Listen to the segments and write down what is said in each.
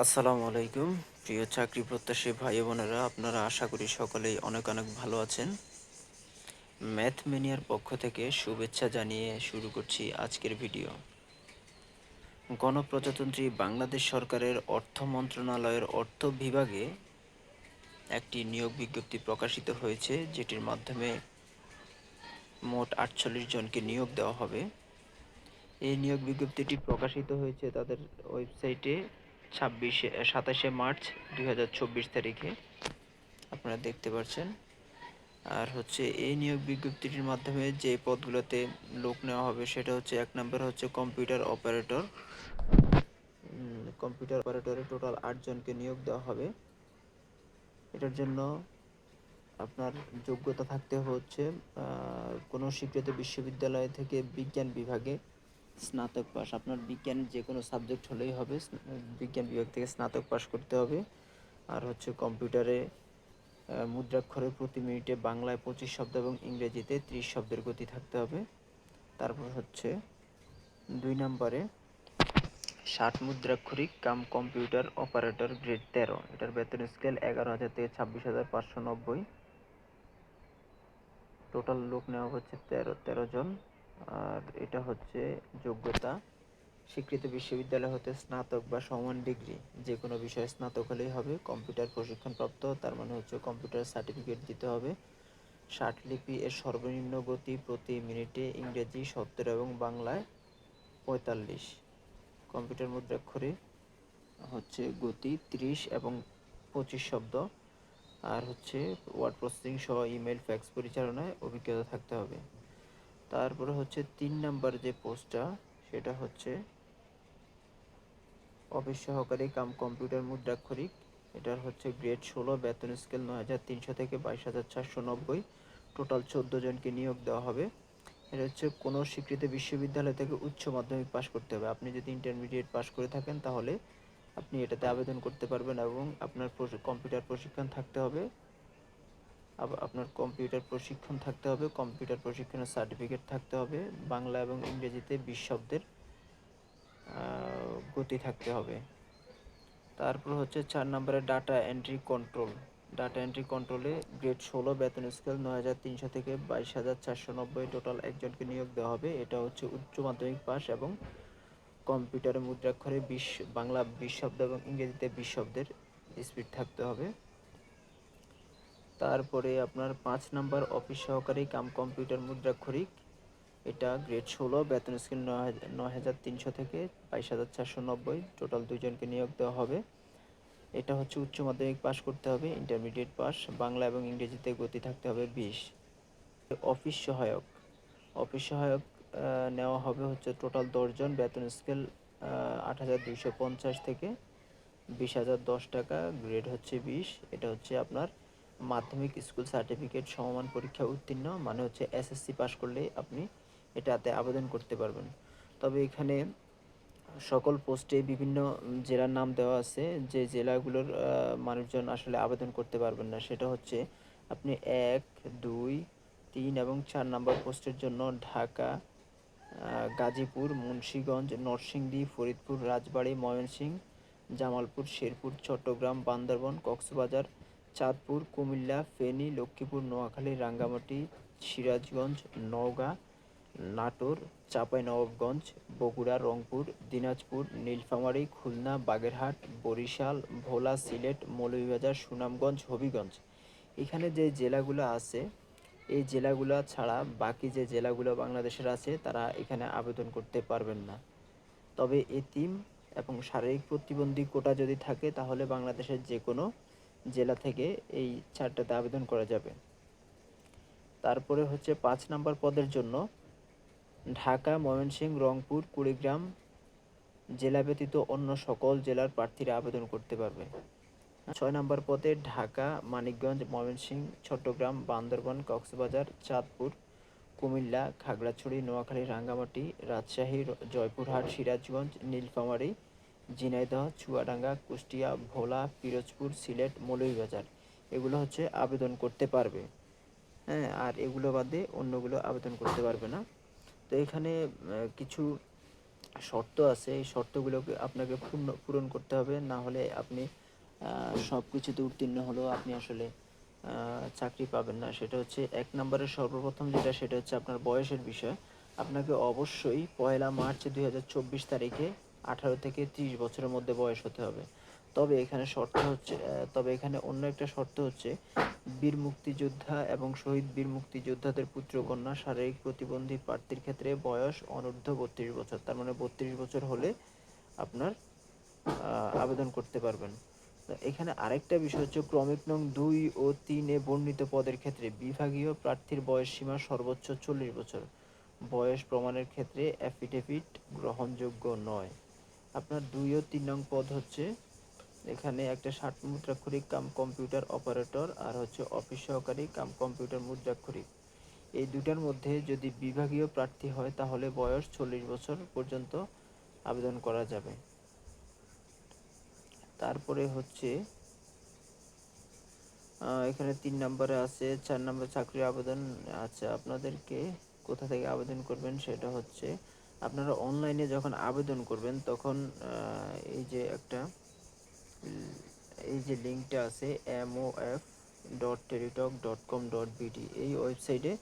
আসসালামু আলাইকুম। প্রিয় চাকরি প্রত্যাশী ভাই বোনেরা, আপনারা আশা করি সকলেই অনেক অনেক ভালো আছেন। ম্যাথ মেনিয়ার পক্ষ থেকে শুভেচ্ছা জানিয়ে শুরু করছি আজকের ভিডিও। গণপ্রজাতন্ত্রী বাংলাদেশ সরকারের অর্থ মন্ত্রণালয়ের অর্থ বিভাগে একটি নিয়োগ বিজ্ঞপ্তি প্রকাশিত হয়েছে, যেটির মাধ্যমে মোট ৪৮ জনকে নিয়োগ দেওয়া হবে। এই নিয়োগ বিজ্ঞপ্তিটি প্রকাশিত হয়েছে তাদের ওয়েবসাইটে ২৭শে মার্চ ২০২৪ তারিখে, আপনারা দেখতে পাচ্ছেন। আর এই নিয়োগ বিজ্ঞপ্তিটির মাধ্যমে যে পদগুলোতে লোক নেওয়া হবে সেটা হচ্ছে, ১ নম্বর হচ্ছে কম্পিউটার অপারেটর। কম্পিউটার অপারেটরে টোটাল ৮ জনকে নিয়োগ দেওয়া হবে। এটার জন্য আপনার যোগ্যতা থাকতে হচ্ছে কোনো স্বীকৃত বিশ্ববিদ্যালয় থেকে বিজ্ঞান বিভাগে স্নাতক পাস। আপনার বিজ্ঞানের যে কোনো সাবজেক্ট হলেই হবে, বিজ্ঞান বিভাগ থেকে স্নাতক পাস করতে হবে। আর কম্পিউটারে মুদ্রাক্ষরে প্রতি মিনিটে বাংলায় ২৫ শব্দ এবং ইংরেজিতে ৩০ শব্দের গতি থাকতে হবে। তারপর ২ নম্বরে ৬০ মুদ্রাক্ষরিক কাম কম্পিউটার অপারেটর গ্রেড ১৩। এটার বেতন স্কেল ১১,০০০ থেকে ২৬,৫৯০। টোটাল লোক নেওয়া হচ্ছে ১৩ জন। আর এটা যোগ্যতা স্বীকৃত বিশ্ববিদ্যালয় হতে স্নাতক বা সমান ডিগ্রি, যে কোনো বিষয়ে স্নাতক হলেই হবে। কম্পিউটার প্রশিক্ষণপ্রাপ্ত, তার মানে কম্পিউটার সার্টিফিকেট দিতে হবে। ৬০ লিপি এর সর্বনিম্ন গতি প্রতি মিনিটে ইংরেজি ৭০ এবং বাংলায় ৪৫। কম্পিউটার মুদ্রাক্ষরে গতি ৩০ এবং ২৫ শব্দ। আর ওয়ার্ড প্রসেসিং সহ ইমেল, ফ্যাক্স পরিচালনায় অভিজ্ঞতা থাকতে হবে। তারপরে ৩ নাম্বার যে পোস্টটা, সেটা অফিস সহকারী কাম কম্পিউটার মুদ্রাক্ষরিক। এটার গ্রেড ১৬, বেতন স্কেল ৯,৩০০ থেকে ২২,৪৯০। টোটাল ১৪ জনকে নিয়োগ দেওয়া হবে। এটা কোনো স্বীকৃত বিশ্ববিদ্যালয় থেকে উচ্চ মাধ্যমিক পাশ করতে হবে। আপনি যদি ইন্টারমিডিয়েট পাশ করে থাকেন তাহলে আপনি এটাতে আবেদন করতে পারবেন, এবং আপনার কম্পিউটার প্রশিক্ষণ থাকতে হবে। কম্পিউটার প্রশিক্ষণের সার্টিফিকেট থাকতে হবে। বাংলা এবং ইংরেজিতে ২০ শব্দের গতি থাকতে হবে। তারপর ৪ নম্বরে data entry control. Data entry কন্ট্রোলে গ্রেড ১৬, বেতন স্কেল ৯,৩০০ থেকে ২২,৪৯০। টোটাল একজনকে নিয়োগ দেওয়া হবে। এটা উচ্চ মাধ্যমিক পাস এবং কম্পিউটারে মুদ্রাক্ষরে বাংলা ২০ শব্দ এবং ইংরেজিতে ২০ শব্দের স্পিড থাকতে হবে। তারপরে আপনার ৫ নাম্বার অফিস সহকারী কাম কম্পিউটার মুদ্রাক্ষরিক। এটা গ্রেড ১৬, বেতন স্কেল ৯,৩০০ থেকে ২২,৪৯০। টোটাল ২ জনকে নিয়োগ দেওয়া হবে। এটা উচ্চ মাধ্যমিক পাস করতে হবে, ইন্টারমিডিয়েট পাস। বাংলা এবং ইংরেজিতে গতি থাকতে হবে ২০। অফিস সহায়ক নেওয়া হবে টোটাল ১০ জন। বেতন স্কেল ৮,২৫০ থেকে ২০,০১০ টাকা। গ্রেড ২০। এটা আপনার মাধ্যমিক স্কুল সার্টিফিকেট সমমান পরীক্ষা উত্তীর্ণ, মানে এসএসসি পাস করলেই আপনি এটাতে আবেদন করতে পারবেন। তবে এখানে সকল পোস্টে বিভিন্ন জেলার নাম দেওয়া আছে। যে জেলাগুলোর মানুষজন আসলে আবেদন করতে পারবেন না, সেটা আপনি ১, ২, ৩ এবং ৪ নম্বর পোস্টের জন্য ঢাকা, গাজীপুর, মুন্সিগঞ্জ, নরসিংদী, ফরিদপুর, রাজবাড়ী, ময়মনসিংহ, জামালপুর, শেরপুর, চট্টগ্রাম, বান্দরবান, কক্সবাজার, চাঁদপুর, কুমিল্লা, ফেনী, লক্ষ্মীপুর, নোয়াখালী, রাঙ্গামাটি, সিরাজগঞ্জ, নওগাঁ, নাটোর, চাঁপাইনবাবগঞ্জ, বগুড়া, রংপুর, দিনাজপুর, নীলফামারী, খুলনা, বাগেরহাট, বরিশাল, ভোলা, সিলেট, মৌলভীবাজার, সুনামগঞ্জ, হবিগঞ্জ। এখানে যে জেলাগুলো আছে, এই জেলাগুলো ছাড়া বাকি যে জেলাগুলো বাংলাদেশের আছে তারা এখানে আবেদন করতে পারবেন না। তবে এতিম এবং শারীরিক প্রতিবন্ধী কোটা যদি থাকে তাহলে বাংলাদেশের যে কোনো জেলা থেকে এই ছাড়টাতে আবেদন করা যাবে। তারপরে ৫ নম্বর পদের জন্য ঢাকা, ময়মনসিংহ, রংপুর, কুড়িগ্রাম জেলা ব্যতীত অন্য সকল জেলার প্রার্থীরা আবেদন করতে পারবে। ৬ নম্বর পদে ঢাকা, মানিকগঞ্জ, ময়মনসিংহ, চট্টগ্রাম, বান্দরবান, কক্সবাজার, চাঁদপুর, কুমিল্লা, খাগড়াছড়ি, নোয়াখালী, রাঙ্গামাটি, রাজশাহী, জয়পুরহাট, সিরাজগঞ্জ, নীলফামারী, ঝিনাইদহ, চুয়াডাঙ্গা, কুষ্টিয়া, ভোলা, পিরোজপুর, সিলেট, মৌলভীবাজার এগুলো আবেদন করতে পারবে। হ্যাঁ, আর এগুলো বাদে অন্যগুলো আবেদন করতে পারবে না। তো এখানে কিছু শর্ত আছে, এই শর্তগুলোকে আপনাকে পূরণ করতে হবে, না হলে আপনি সব কিছুতে উত্তীর্ণ হলেও আপনি আসলে চাকরি পাবেন না। সেটা হচ্ছে 1 নম্বরের সর্বপ্রথম যেটা, সেটা হচ্ছে আপনার বয়সের বিষয়। আপনাকে অবশ্যই 1 মার্চ 2024 তারিখে 18 থেকে 30 বছরের মধ্যে বয়স হতে হবে। তবে এখানে শর্ত হচ্ছে, তবে এখানে অন্য একটা শর্ত হচ্ছে, বীর মুক্তিযোদ্ধা এবং শহীদ বীর মুক্তিযোদ্ধাদের পুত্র-কন্যা শারীরিক প্রতিবন্ধী প্রার্থীর ক্ষেত্রে বয়স অনূর্ধ্ব 32 বছর। তার মানে 32 বছর হলে আপনার আবেদন করতে পারবেন। এখানে আরেকটা বিষয় হচ্ছে, ক্রমিক নং 2 ও 3 এ বর্ণিত পদের ক্ষেত্রে বিভাগীয় প্রার্থীর বয়স সীমা সর্বোচ্চ 40 বছর। বয়স প্রমাণের ক্ষেত্রে অ্যাফিডেভিট গ্রহণযোগ্য নয়। আপনার 2 ও 3 নং পদ হচ্ছে, এখানে একটা 60 মুদ্রাক্ষরিক কাম কম্পিউটার অপারেটর আর হচ্ছে অফিস সহকারী কাম কম্পিউটার মুদ্রাক্ষরিক। এই দুটার মধ্যে যদি বিভাগীয় প্রার্থী হয় তাহলে বয়স 40 বছর পর্যন্ত আবেদন করা যাবে। তারপরে হচ্ছে এখানে 3 নম্বরে আছে 4 নম্বর চাকরির আবেদন। আচ্ছা, আপনাদেরকে কোথা থেকে আবেদন করবেন সেটা হচ্ছে, আপনারা অনলাইনে যখন আবেদন করবেন তখন এই যে একটা এই যে লিঙ্কটা আছে mof.teletalk.com.bt, এই ওয়েবসাইটে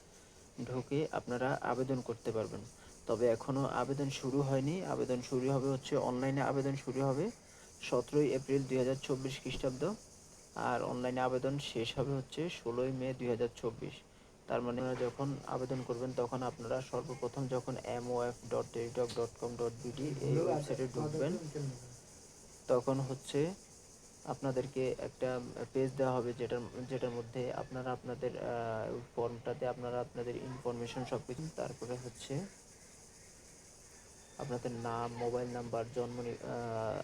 ঢুকে আপনারা আবেদন করতে পারবেন। তবে এখনও আবেদন শুরু হয়নি, আবেদন শুরু হবে হচ্ছে, অনলাইনে আবেদন শুরু হবে 17 এপ্রিল 2024 খ্রিস্টাব্দ, আর অনলাইনে আবেদন শেষ হবে হচ্ছে 16 মে 2024। তার মানে যখন আবেদন করবেন তখন আপনারা সর্বপ্রথম যখন mof.teletalk.com.bt এই ওয়েবসাইটে ঢুকবেন, তখন হচ্ছে আপনাদেরকে একটা পেজ দেওয়া হবে, যেটার মধ্যে আপনারা আপনাদের ফর্মটাতে আপনারা আপনাদের ইনফরমেশন সব কিছু, তারপরে হচ্ছে আপনাদের নাম, mobile number,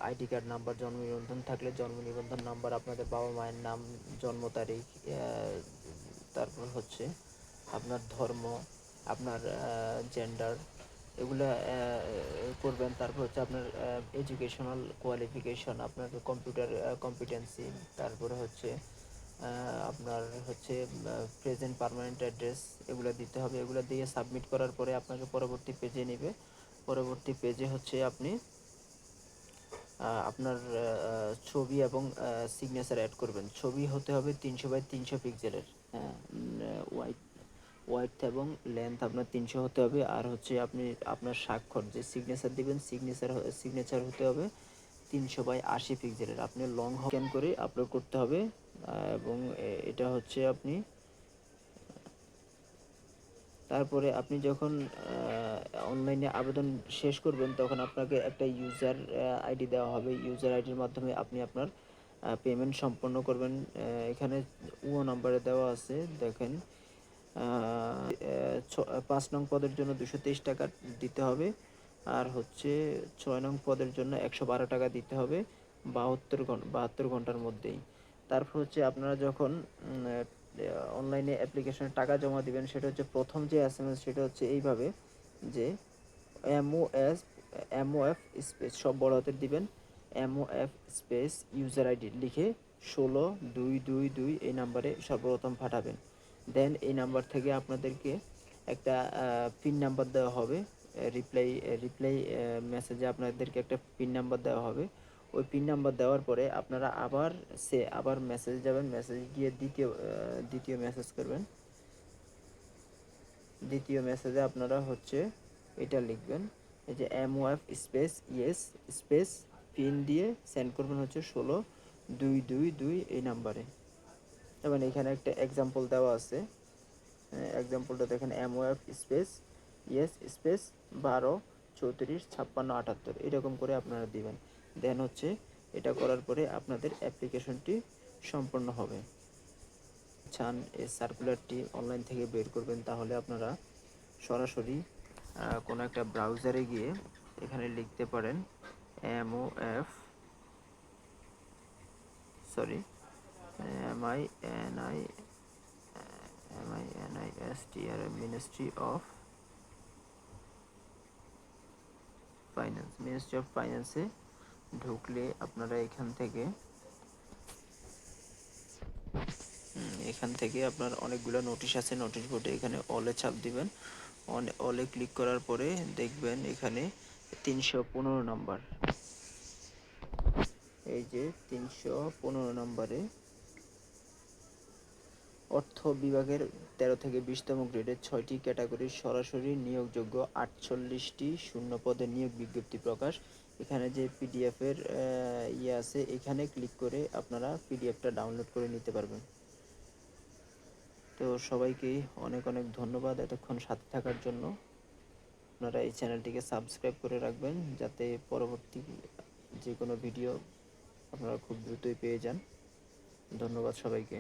ID card number, জন্ম নিবন্ধন থাকলে জন্ম নিবন্ধন নাম্বার, আপনাদের বাবা মায়ের নাম, জন্ম তারিখ, তারপর হচ্ছে আপনার ধর্ম, আপনার জেন্ডার, এগুলা করবেন। তারপর হচ্ছে আপনার এডুকেশনাল কোয়ালিফিকেশন, আপনার কম্পিউটার কম্পিটেন্সি, তারপরে হচ্ছে আপনার হচ্ছে প্রেজেন্ট পার্মানেন্ট অ্যাড্রেস, এগুলো দিতে হবে। এগুলো দিয়ে সাবমিট করার পরে আপনাকে পরবর্তী পেজে নেবে। পরবর্তী পেজে হচ্ছে আপনি আপনার ছবি এবং সিগনেচার অ্যাড করবেন। ছবি হতে হবে 300x300 পিক্সেলের, হ্যাঁ, ওয়াইড এবং লেন্থ আপনার 300 হতে হবে। আর হচ্ছে আপনি আপনার স্বাক্ষর যে সিগনেচার দিবেন, সিগনেচার হতে হবে 300x80 পিক্সেলের। আপনি লং স্ক্যান করে আপলোড করতে হবে। এবং এটা হচ্ছে আপনি, তারপরে আপনি যখন অনলাইনে আবেদন শেষ করবেন তখন আপনাকে একটা ইউজার আইডি দেওয়া হবে। ইউজার আইডির মাধ্যমে আপনি আপনার পেমেন্ট সম্পন্ন করবেন। এখানে নাম্বারে দেওয়া আছে, দেখেন 5 নং পদের জন্য 223 টাকা দিতে হবে, আর হচ্ছে 6 নং পদের জন্য 112 টাকা দিতে হবে 72 ঘন্টার মধ্যেই। তারপর হচ্ছে আপনারা যখন অনলাইনে অ্যাপ্লিকেশনে টাকা জমা দিবেন, সেটা হচ্ছে প্রথম যে SMS, সেটা হচ্ছে এইভাবে যে MOF স্পেস সব বড় হাতের দিবেন, MOF স্পেস ইউজার আইডি লিখে 16222 এই নাম্বারে সর্বপ্রথম পাঠাবেন। দেন এই নাম্বার থেকে আপনাদেরকে একটা পিন নাম্বার দেওয়া হবে। রিপ্লাই মেসেজে আপনাদেরকে একটা পিন নাম্বার দেওয়া হবে। ওই পিন নাম্বার দেওয়ার পরে আপনারা আবার মেসেজ যাবেন, মেসেজ গিয়ে দ্বিতীয় মেসেজ করবেন। দ্বিতীয় মেসেজে আপনারা হচ্ছে এটা লিখবেন, এই যে MOF space yes space pin দিয়ে সেন্ড করবেন হচ্ছে 16222 এই নাম্বারে। এবং এখানে একটা এক্সাম্পল দেওয়া আছে, এক্সাম্পলটা দেখেন, MOF স্পেস ইয়েস স্পেস 12 34 56 78, এরকম করে আপনারা দিবেন। দেন হচ্ছে এটা করার পরে আপনাদের অ্যাপ্লিকেশনটি সম্পন্ন হবে। চান এই সার্কুলারটি অনলাইন থেকে বের করবেন, তাহলে আপনারা সরাসরি কোনো একটা ব্রাউজারে গিয়ে এখানে লিখতে পারেন MOF sorry MINISTR ministry of ফাইন্যান্সে ঢুকলে আপনারা এখান থেকে আপনার অনেকগুলো নোটিশ আছে, নোটিশ বোর্ডে এখানে অলে চাপ দিবেন। অলে ক্লিক করার পরে দেখবেন এখানে 315 নম্বর, এই যে 315 নম্বরে অর্থ বিভাগের 13 থেকে 20তম গ্রেডের 6টি ক্যাটাগরির সরাসরি নিয়োগযোগ্য 48টি শূন্য পদে নিয়োগ বিজ্ঞপ্তি প্রকাশ। এখানে যে পিডিএফের ইয়ে আছে, এখানে ক্লিক করে আপনারা পিডিএফটা ডাউনলোড করে নিতে পারবেন। তো সবাইকে অনেক অনেক ধন্যবাদ এতক্ষণ সাথে থাকার জন্য। আপনারা এই চ্যানেলটিকে সাবস্ক্রাইব করে রাখবেন যাতে পরবর্তী যে কোনো ভিডিও আপনারা খুব দ্রুতই পেয়ে যান। ধন্যবাদ সবাইকে।